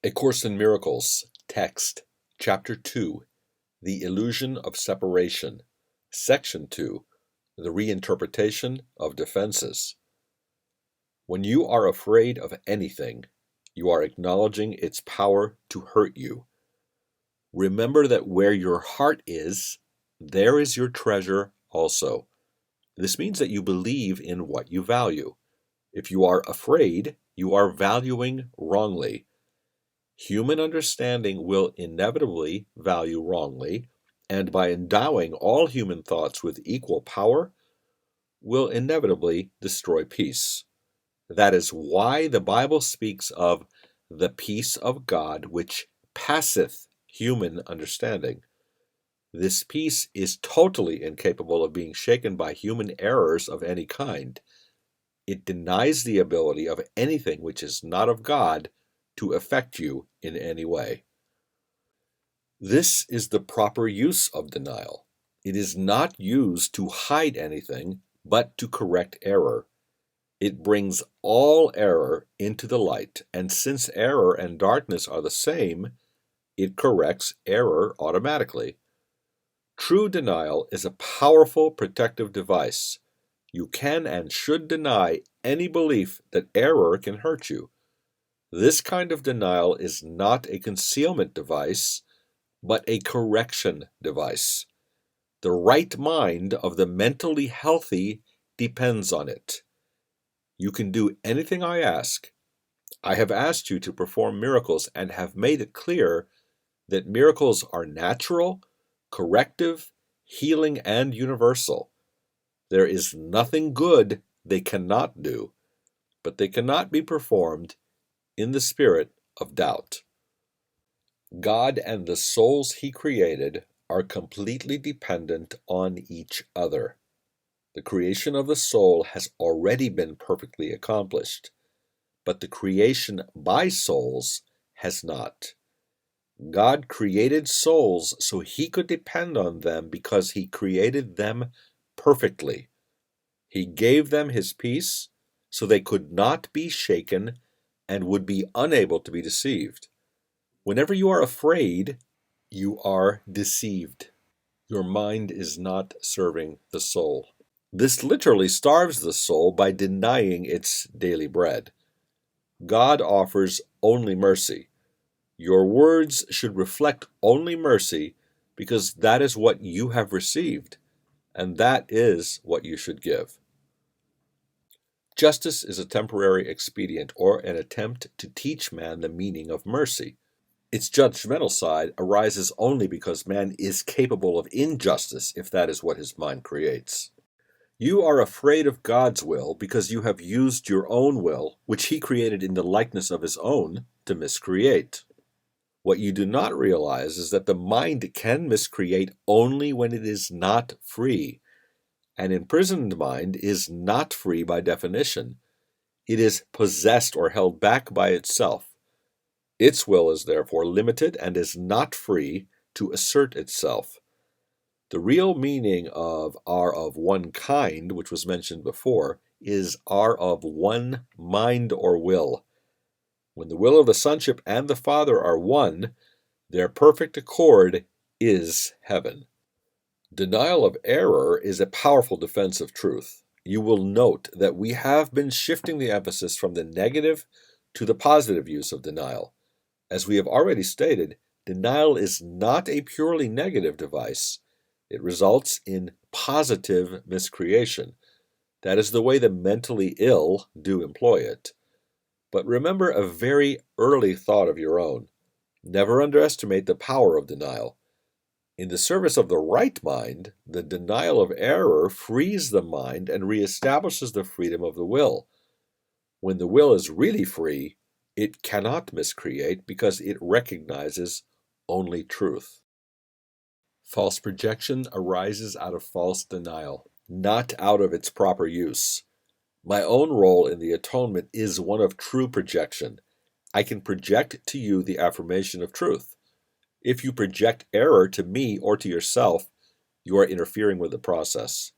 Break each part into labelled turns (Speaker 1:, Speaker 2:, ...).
Speaker 1: A Course in Miracles, Text, Chapter 2, The Illusion of Separation, Section 2, The Reinterpretation of Defenses. When you are afraid of anything, you are acknowledging its power to hurt you. Remember that where your heart is, there is your treasure also. This means that you believe in what you value. If you are afraid, you are valuing wrongly. Human understanding will inevitably value wrongly, and by endowing all human thoughts with equal power, will inevitably destroy peace. That is why the Bible speaks of the peace of God which passeth human understanding. This peace is totally incapable of being shaken by human errors of any kind. It denies the ability of anything which is not of God to affect you in any way. This is the proper use of denial. It is not used to hide anything, but to correct error. It brings all error into the light, and since error and darkness are the same, it corrects error automatically. True denial is a powerful protective device. You can and should deny any belief that error can hurt you. This kind of denial is not a concealment device, but a correction device. The right mind of the mentally healthy depends on it. You can do anything I ask. I have asked you to perform miracles and have made it clear that miracles are natural, corrective, healing, and universal. There is nothing good they cannot do, but they cannot be performed in the spirit of doubt. God and the souls He created are completely dependent on each other. The creation of the soul has already been perfectly accomplished, but the creation by souls has not. God created souls so He could depend on them because He created them perfectly. He gave them His peace so they could not be shaken and would be unable to be deceived. Whenever you are afraid, you are deceived. Your mind is not serving the soul. This literally starves the soul by denying its daily bread. God offers only mercy. Your words should reflect only mercy because that is what you have received, and that is what you should give. Justice is a temporary expedient or an attempt to teach man the meaning of mercy. Its judgmental side arises only because man is capable of injustice if that is what his mind creates. You are afraid of God's will because you have used your own will, which He created in the likeness of His own, to miscreate. What you do not realize is that the mind can miscreate only when it is not free. An imprisoned mind is not free by definition. It is possessed or held back by itself. Its will is therefore limited and is not free to assert itself. The real meaning of are of one kind, which was mentioned before, is are of one mind or will. When the will of the Sonship and the Father are one, their perfect accord is heaven. Denial of error is a powerful defense of truth. You will note that we have been shifting the emphasis from the negative to the positive use of denial. As we have already stated, denial is not a purely negative device. It results in positive miscreation. That is the way the mentally ill do employ it. But remember a very early thought of your own. Never underestimate the power of denial. In the service of the right mind, the denial of error frees the mind and reestablishes the freedom of the will. When the will is really free, it cannot miscreate because it recognizes only truth. False projection arises out of false denial, not out of its proper use. My own role in the atonement is one of true projection. I can project to you the affirmation of truth. If you project error to me or to yourself, you are interfering with the process.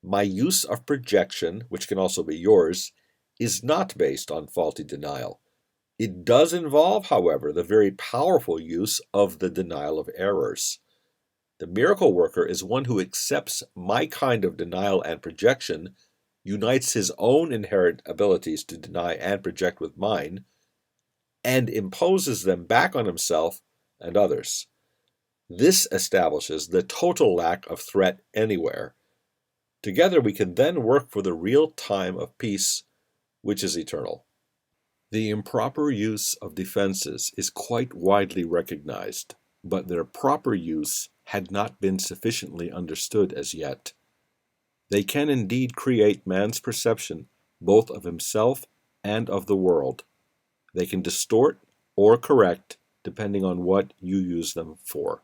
Speaker 1: My use of projection, which can also be yours, is not based on faulty denial. It does involve, however, the very powerful use of the denial of errors. The miracle worker is one who accepts my kind of denial and projection, unites his own inherent abilities to deny and project with mine, and imposes them back on himself and others. This establishes the total lack of threat anywhere. Together we can then work for the real time of peace, which is eternal. The improper use of defenses is quite widely recognized, but their proper use had not been sufficiently understood as yet. They can indeed create man's perception both of himself and of the world. They can distort or correct depending on what you use them for.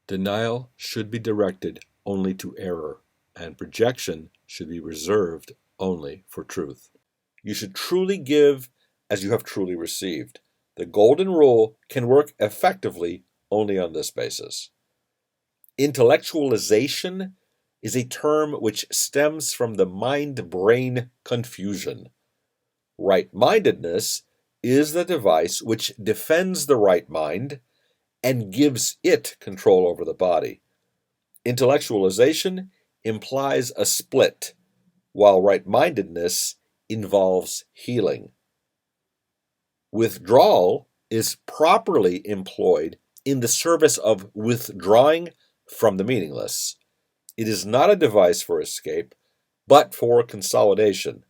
Speaker 1: Denial should be directed only to error, and projection should be reserved only for truth. You should truly give as you have truly received. The golden rule can work effectively only on this basis. Intellectualization is a term which stems from the mind-brain confusion. Right-mindedness is the device which defends the right mind and gives it control over the body. Intellectualization implies a split, while right-mindedness involves healing. Withdrawal is properly employed in the service of withdrawing from the meaningless. It is not a device for escape, but for consolidation.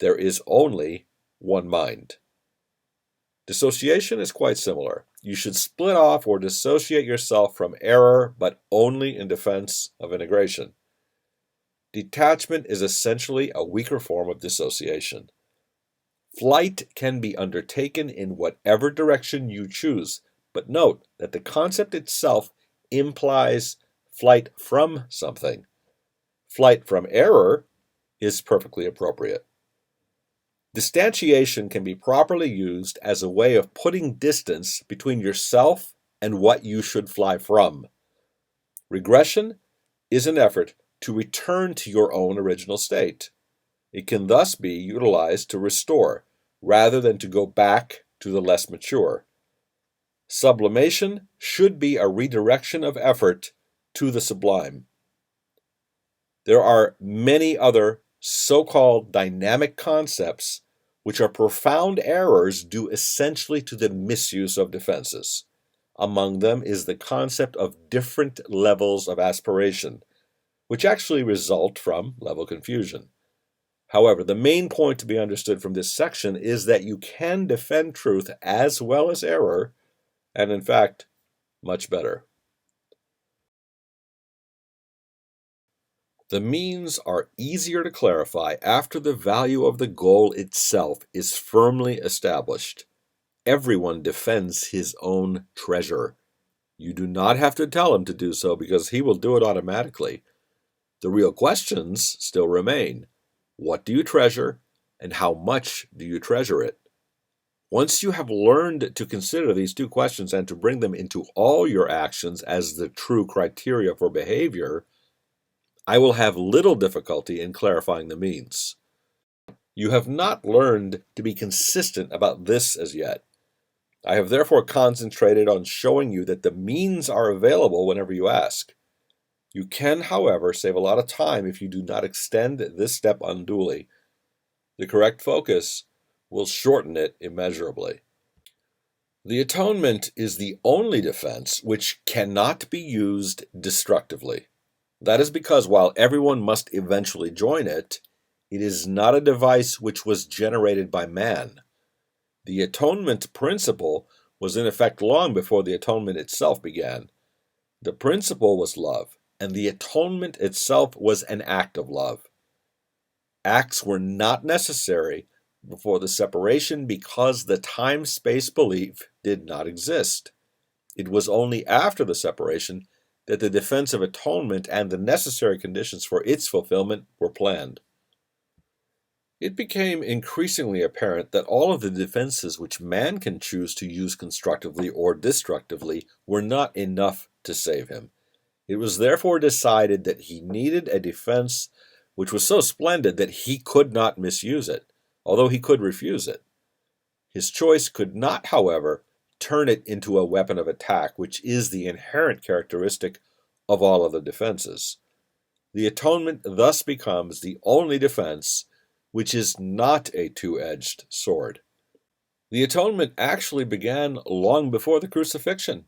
Speaker 1: There is only one mind. Dissociation is quite similar. You should split off or dissociate yourself from error, but only in defense of integration. Detachment is essentially a weaker form of dissociation. Flight can be undertaken in whatever direction you choose, but note that the concept itself implies flight from something. Flight from error is perfectly appropriate. Distantiation can be properly used as a way of putting distance between yourself and what you should fly from. Regression is an effort to return to your own original state. It can thus be utilized to restore, rather than to go back to the less mature. Sublimation should be a redirection of effort to the sublime. There are many other so-called dynamic concepts which are profound errors due essentially to the misuse of defenses. Among them is the concept of different levels of aspiration, which actually result from level confusion. However, the main point to be understood from this section is that you can defend truth as well as error, and in fact, much better. The means are easier to clarify after the value of the goal itself is firmly established. Everyone defends his own treasure. You do not have to tell him to do so because he will do it automatically. The real questions still remain. What do you treasure, and how much do you treasure it? Once you have learned to consider these two questions and to bring them into all your actions as the true criteria for behavior, I will have little difficulty in clarifying the means. You have not learned to be consistent about this as yet. I have therefore concentrated on showing you that the means are available whenever you ask. You can, however, save a lot of time if you do not extend this step unduly. The correct focus will shorten it immeasurably. The atonement is the only defense which cannot be used destructively. That is because while everyone must eventually join it, it is not a device which was generated by man. The atonement principle was in effect long before the atonement itself began. The principle was love, and the atonement itself was an act of love. Acts were not necessary before the separation because the time-space belief did not exist. It was only after the separation that the defense of atonement and the necessary conditions for its fulfillment were planned. It became increasingly apparent that all of the defenses which man can choose to use constructively or destructively were not enough to save him. It was therefore decided that he needed a defense which was so splendid that he could not misuse it, although he could refuse it. His choice could not, however, turn it into a weapon of attack, which is the inherent characteristic of all other defenses. The atonement thus becomes the only defense which is not a two-edged sword. The atonement actually began long before the crucifixion.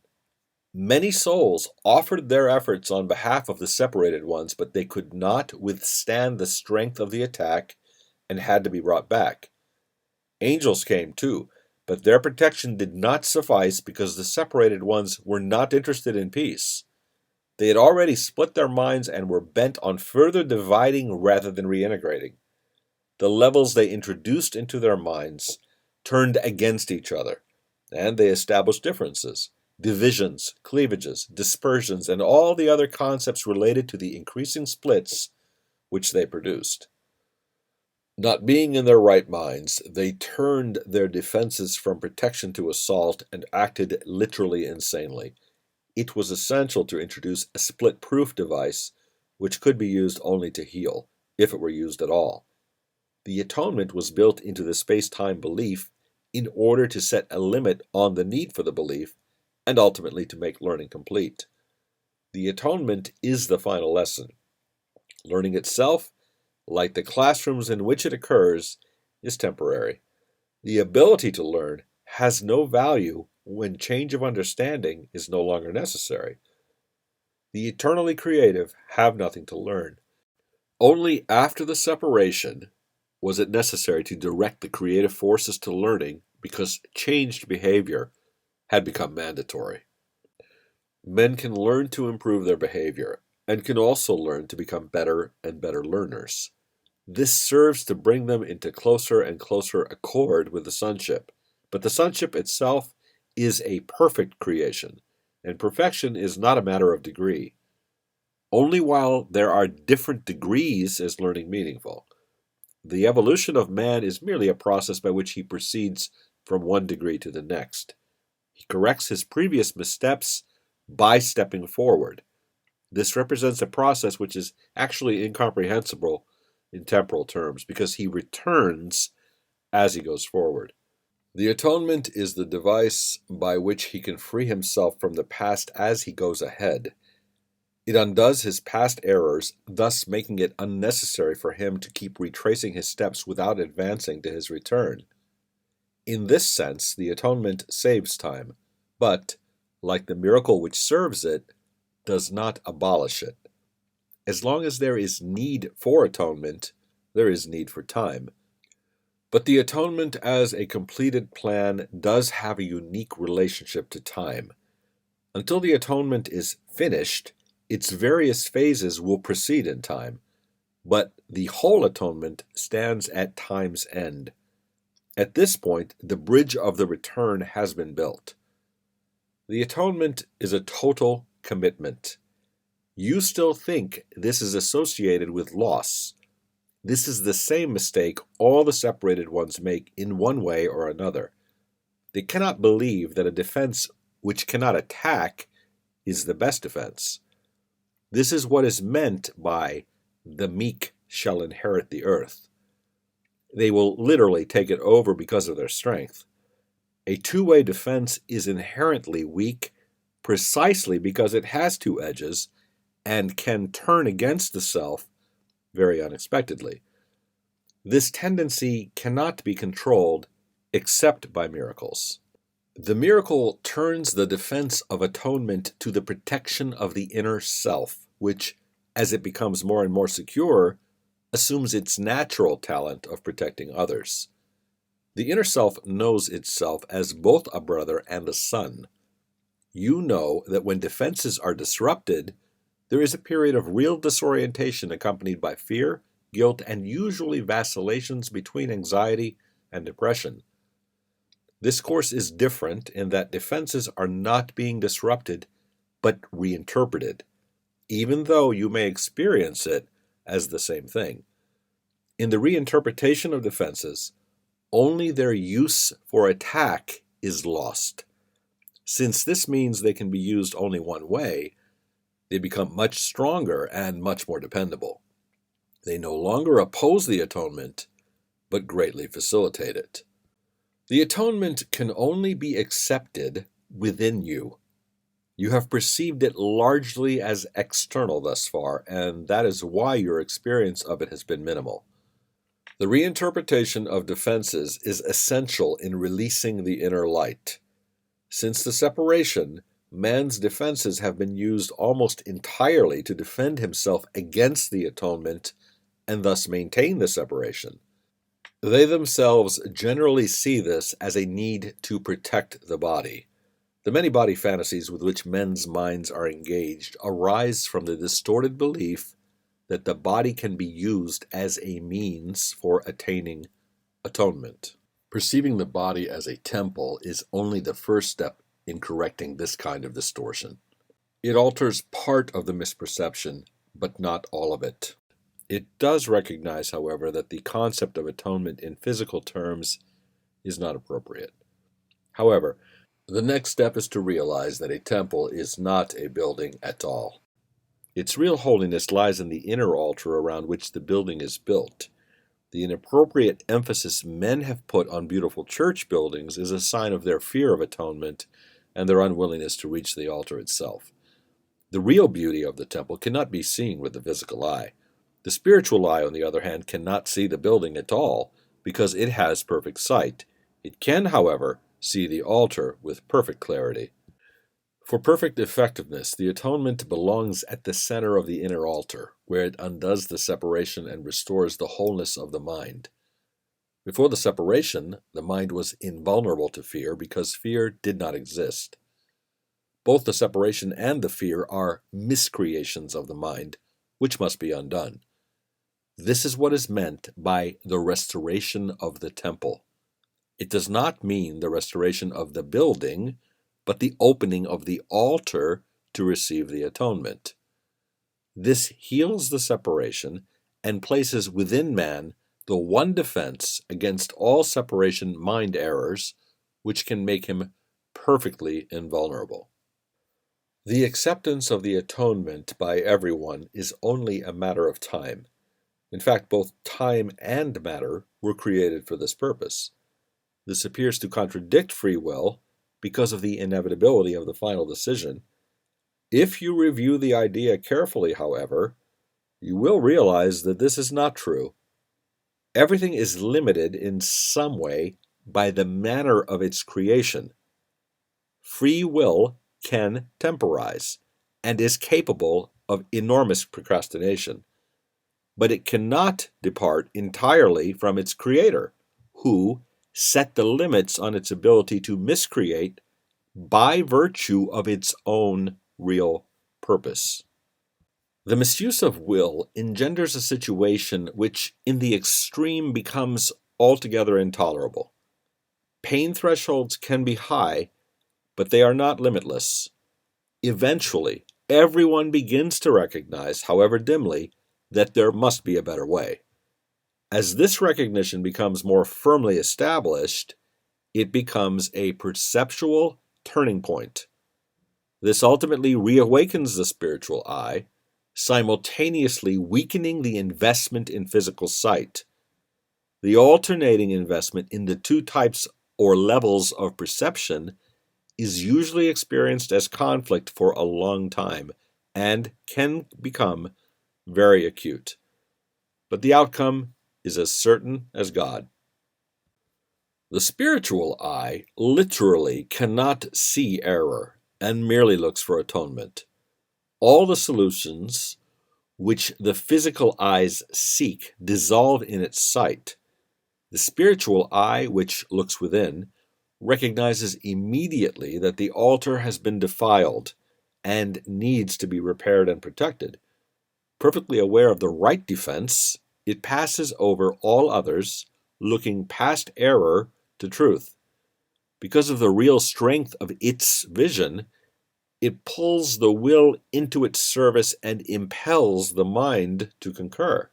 Speaker 1: Many souls offered their efforts on behalf of the separated ones, but they could not withstand the strength of the attack and had to be brought back. Angels came too, but their protection did not suffice because the separated ones were not interested in peace. They had already split their minds and were bent on further dividing rather than reintegrating. The levels they introduced into their minds turned against each other, and they established differences, divisions, cleavages, dispersions, and all the other concepts related to the increasing splits which they produced. Not being in their right minds, they turned their defenses from protection to assault and acted literally insanely. It was essential to introduce a split-proof device which could be used only to heal, if it were used at all. The atonement was built into the space-time belief in order to set a limit on the need for the belief and ultimately to make learning complete. The atonement is the final lesson. Learning itself, like the classrooms in which it occurs, is temporary. The ability to learn has no value when change of understanding is no longer necessary. The eternally creative have nothing to learn. Only after the separation was it necessary to direct the creative forces to learning because changed behavior had become mandatory. Men can learn to improve their behavior and can also learn to become better and better learners. This serves to bring them into closer and closer accord with the sonship. But the sonship itself is a perfect creation, and perfection is not a matter of degree. Only while there are different degrees is learning meaningful. The evolution of man is merely a process by which he proceeds from one degree to the next. He corrects his previous missteps by stepping forward. This represents a process which is actually incomprehensible in temporal terms because he returns as he goes forward. The atonement is the device by which he can free himself from the past as he goes ahead. It undoes his past errors, thus making it unnecessary for him to keep retracing his steps without advancing to his return. In this sense, the atonement saves time, but, like the miracle which serves it, does not abolish it. As long as there is need for atonement, there is need for time. But the atonement as a completed plan does have a unique relationship to time. Until the atonement is finished, its various phases will proceed in time, but the whole atonement stands at time's end. At this point, the bridge of the return has been built. The atonement is a total commitment. You still think this is associated with loss. This is the same mistake all the separated ones make in one way or another. They cannot believe that a defense which cannot attack is the best defense. This is what is meant by the meek shall inherit the earth. They will literally take it over because of their strength. A two-way defense is inherently weak precisely because it has two edges and can turn against the self very unexpectedly. This tendency cannot be controlled except by miracles. The miracle turns the defense of atonement to the protection of the inner self, which, as it becomes more and more secure, assumes its natural talent of protecting others. The inner self knows itself as both a brother and a son. You know that when defenses are disrupted, there is a period of real disorientation accompanied by fear, guilt, and usually vacillations between anxiety and depression. This course is different in that defenses are not being disrupted, but reinterpreted, even though you may experience it as the same thing. In the reinterpretation of defenses, only their use for attack is lost. Since this means they can be used only one way, they become much stronger and much more dependable. They no longer oppose the atonement, but greatly facilitate it. The atonement can only be accepted within you. You have perceived it largely as external thus far, and that is why your experience of it has been minimal. The reinterpretation of defenses is essential in releasing the inner light. Since the separation, man's defenses have been used almost entirely to defend himself against the atonement and thus maintain the separation. They themselves generally see this as a need to protect the body. The many body fantasies with which men's minds are engaged arise from the distorted belief that the body can be used as a means for attaining atonement. Perceiving the body as a temple is only the first step in correcting this kind of distortion. It alters part of the misperception, but not all of it. It does recognize, however, that the concept of atonement in physical terms is not appropriate. However, the next step is to realize that a temple is not a building at all. Its real holiness lies in the inner altar around which the building is built. The inappropriate emphasis men have put on beautiful church buildings is a sign of their fear of atonement and their unwillingness to reach the altar itself. The real beauty of the temple cannot be seen with the physical eye. The spiritual eye, on the other hand, cannot see the building at all because it has perfect sight. It can, however, see the altar with perfect clarity. For perfect effectiveness, the atonement belongs at the center of the inner altar, where it undoes the separation and restores the wholeness of the mind. Before the separation, the mind was invulnerable to fear because fear did not exist. Both the separation and the fear are miscreations of the mind, which must be undone. This is what is meant by the restoration of the temple. It does not mean the restoration of the building, but the opening of the altar to receive the atonement. This heals the separation and places within man the one defense against all separation mind errors, which can make him perfectly invulnerable. The acceptance of the atonement by everyone is only a matter of time. In fact, both time and matter were created for this purpose. This appears to contradict free will because of the inevitability of the final decision. If you review the idea carefully, however, you will realize that this is not true. Everything is limited in some way by the manner of its creation. Free will can temporize and is capable of enormous procrastination, but it cannot depart entirely from its creator, who set the limits on its ability to miscreate by virtue of its own real purpose. The misuse of will engenders a situation which, in the extreme, becomes altogether intolerable. Pain thresholds can be high, but they are not limitless. Eventually, everyone begins to recognize, however dimly, that there must be a better way. As this recognition becomes more firmly established, it becomes a perceptual turning point. This ultimately reawakens the spiritual eye, simultaneously weakening the investment in physical sight. The alternating investment in the two types or levels of perception is usually experienced as conflict for a long time and can become very acute. But the outcome is as certain as God. The spiritual eye literally cannot see error and merely looks for atonement. All the solutions which the physical eyes seek dissolve in its sight. The spiritual eye, which looks within, recognizes immediately that the altar has been defiled and needs to be repaired and protected. Perfectly aware of the right defense, it passes over all others, looking past error to truth. Because of the real strength of its vision, it pulls the will into its service and impels the mind to concur.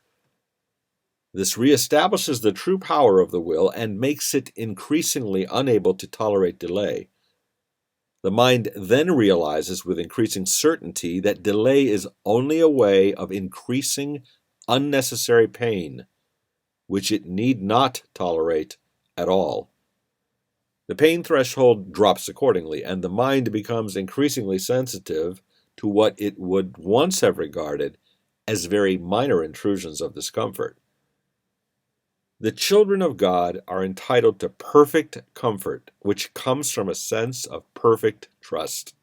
Speaker 1: This reestablishes the true power of the will and makes it increasingly unable to tolerate delay. The mind then realizes with increasing certainty that delay is only a way of increasing unnecessary pain, which it need not tolerate at all. The pain threshold drops accordingly, and the mind becomes increasingly sensitive to what it would once have regarded as very minor intrusions of discomfort. The children of God are entitled to perfect comfort, which comes from a sense of perfect trust.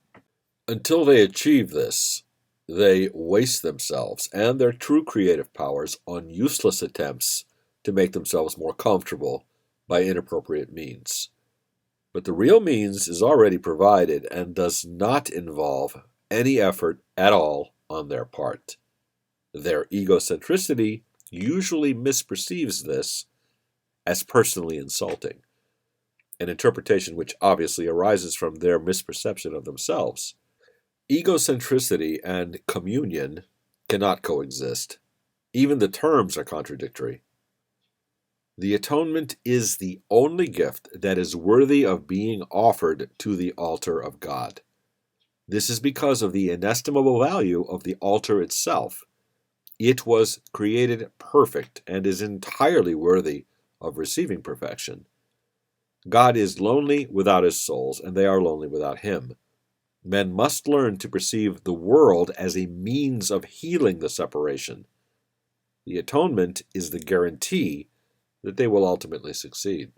Speaker 1: Until they achieve this, they waste themselves and their true creative powers on useless attempts to make themselves more comfortable by inappropriate means. But the real means is already provided and does not involve any effort at all on their part. Their egocentricity usually misperceives this as personally insulting, an interpretation which obviously arises from their misperception of themselves. Egocentricity and communion cannot coexist. Even the terms are contradictory. The atonement is the only gift that is worthy of being offered to the altar of God. This is because of the inestimable value of the altar itself. It was created perfect and is entirely worthy of receiving perfection. God is lonely without his souls, and they are lonely without him. Men must learn to perceive the world as a means of healing the separation. The atonement is the guarantee that they will ultimately succeed.